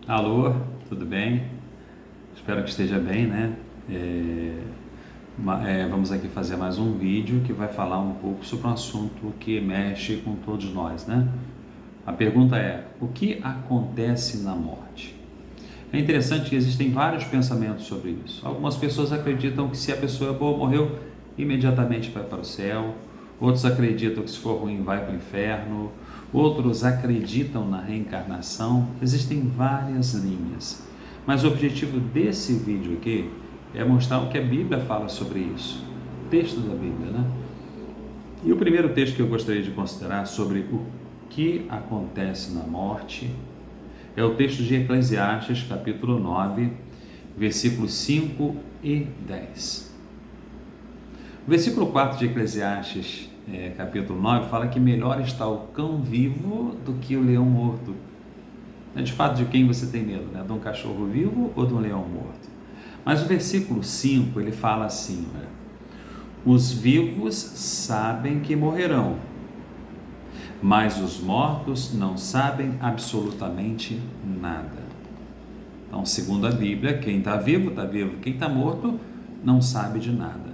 Alô, tudo bem? Espero que esteja bem, né? Vamos aqui fazer mais um vídeo que vai falar um pouco sobre um assunto que mexe com todos nós, né? A pergunta é: o que acontece na morte? É interessante que existem vários pensamentos sobre isso. Algumas pessoas acreditam que se a pessoa é boa, morreu, imediatamente vai para o céu. Outros acreditam que se for ruim, vai para o inferno. Outros acreditam na reencarnação. Existem várias linhas. Mas o objetivo desse vídeo aqui é mostrar o que a Bíblia fala sobre isso. Texto da Bíblia, né? E o primeiro texto que eu gostaria de considerar sobre o que acontece na morte é o texto de Eclesiastes, capítulo 9, versículos 5 e 10. O versículo 4 de Eclesiastes, capítulo 9, fala que melhor está o cão vivo do que o leão morto. De fato, de quem você tem medo, né? De um cachorro vivo ou de um leão morto? Mas o versículo 5, ele fala assim, né? Os vivos sabem que morrerão, mas os mortos não sabem absolutamente nada. Então, segundo a Bíblia, quem está vivo, quem está morto, não sabe de nada.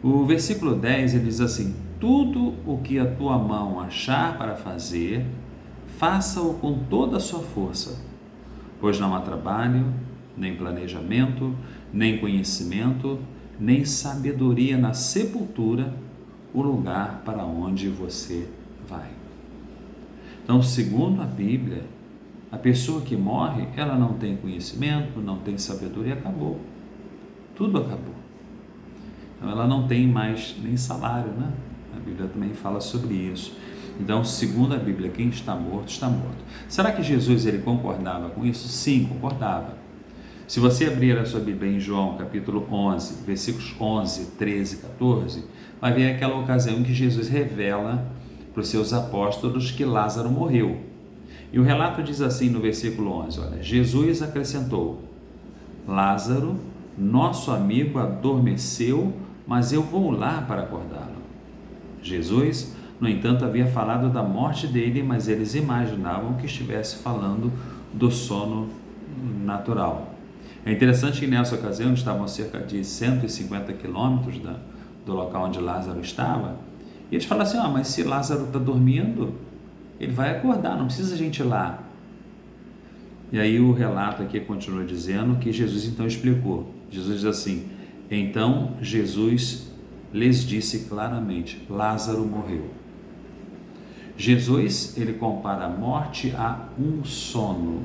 O versículo 10, ele diz assim: tudo o que a tua mão achar para fazer, faça-o com toda a sua força, pois não há trabalho, nem planejamento, nem conhecimento, nem sabedoria na sepultura, o lugar para onde você vai. Então, segundo a Bíblia, a pessoa que morre, ela não tem conhecimento, não tem sabedoria, acabou. Tudo acabou. Então, ela não tem mais nem salário, né? A Bíblia também fala sobre isso. Então, segundo a Bíblia, quem está morto, está morto. Será que Jesus ele concordava com isso? Sim, concordava. Se você abrir a sua Bíblia em João, capítulo 11, versículos 11, 13 e 14, vai ver aquela ocasião em que Jesus revela para os seus apóstolos que Lázaro morreu. E o relato diz assim no versículo 11, olha, Jesus acrescentou: Lázaro, nosso amigo, adormeceu, mas eu vou lá para acordá-lo. Jesus, no entanto, havia falado da morte dele, mas eles imaginavam que estivesse falando do sono natural. É interessante que nessa ocasião estavam a cerca de 150 quilômetros do local onde Lázaro estava, e eles falaram assim: mas se Lázaro está dormindo, ele vai acordar, não precisa a gente ir lá. E aí o relato aqui continua dizendo que Jesus então explicou. Jesus diz assim: então Jesus lhes disse claramente: Lázaro morreu. Jesus, ele compara a morte a um sono.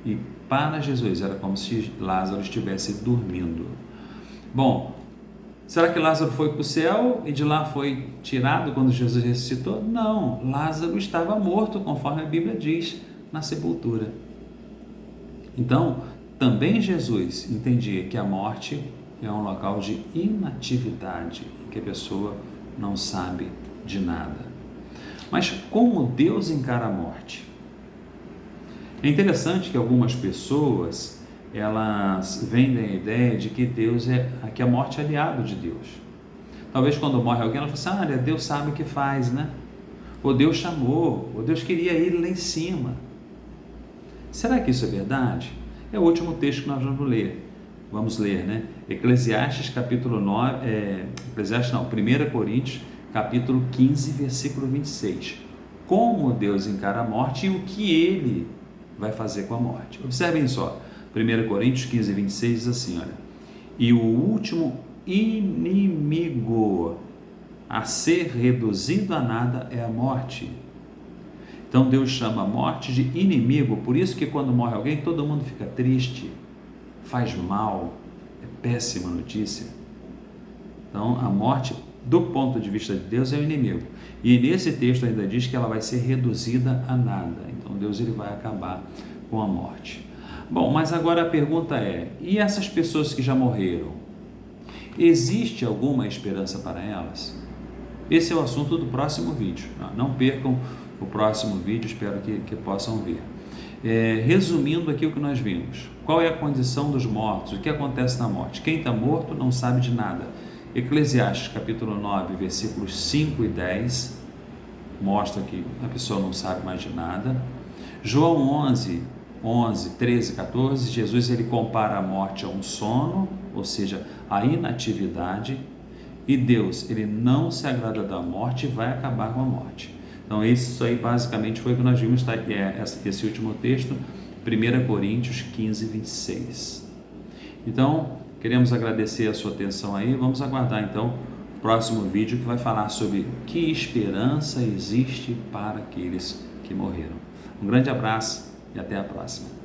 E para Jesus era como se Lázaro estivesse dormindo. Bom, será que Lázaro foi para o céu e de lá foi tirado quando Jesus ressuscitou? Não, Lázaro estava morto, conforme a Bíblia diz, na sepultura. Então, também Jesus entendia que a morte é um local de inatividade, em que a pessoa não sabe de nada. Mas como Deus encara a morte? É interessante que algumas pessoas, elas vendem a ideia de que que a morte é aliado de Deus. Talvez quando morre alguém, ela fala assim: Deus sabe o que faz, né? Ou Deus chamou, ou Deus queria ir lá em cima. Será que isso é verdade? É o último texto que nós vamos ler. Vamos ler, né? Eclesiastes capítulo 9, 1 Coríntios capítulo 15, versículo 26. Como Deus encara a morte e o que Ele vai fazer com a morte. Observem só, 1 Coríntios 15, 26 diz assim, olha: e o último inimigo a ser reduzido a nada é a morte. Então Deus chama a morte de inimigo, por isso que quando morre alguém, todo mundo fica triste, faz mal, é péssima notícia. Então a morte, do ponto de vista de Deus, é o inimigo. E nesse texto ainda diz que ela vai ser reduzida a nada. Então Deus ele vai acabar com a morte. Bom, mas agora a pergunta é: e essas pessoas que já morreram? Existe alguma esperança para elas? Esse é o assunto do próximo vídeo. Não percam o próximo vídeo, espero que possam ver. Resumindo aqui o que nós vimos: qual é a condição dos mortos? O que acontece na morte? Quem está morto não sabe de nada. Eclesiastes capítulo 9, versículos 5 e 10 mostra que a pessoa não sabe mais de nada. João 11, 11, 13, 14, Jesus ele compara a morte a um sono, ou seja, a inatividade, e Deus ele não se agrada da morte e vai acabar com a morte. Então isso aí basicamente foi o que nós vimos, tá? Esse último texto, 1 Coríntios 15, 26. Então, queremos agradecer a sua atenção aí, vamos aguardar então o próximo vídeo que vai falar sobre que esperança existe para aqueles que morreram. Um grande abraço e até a próxima.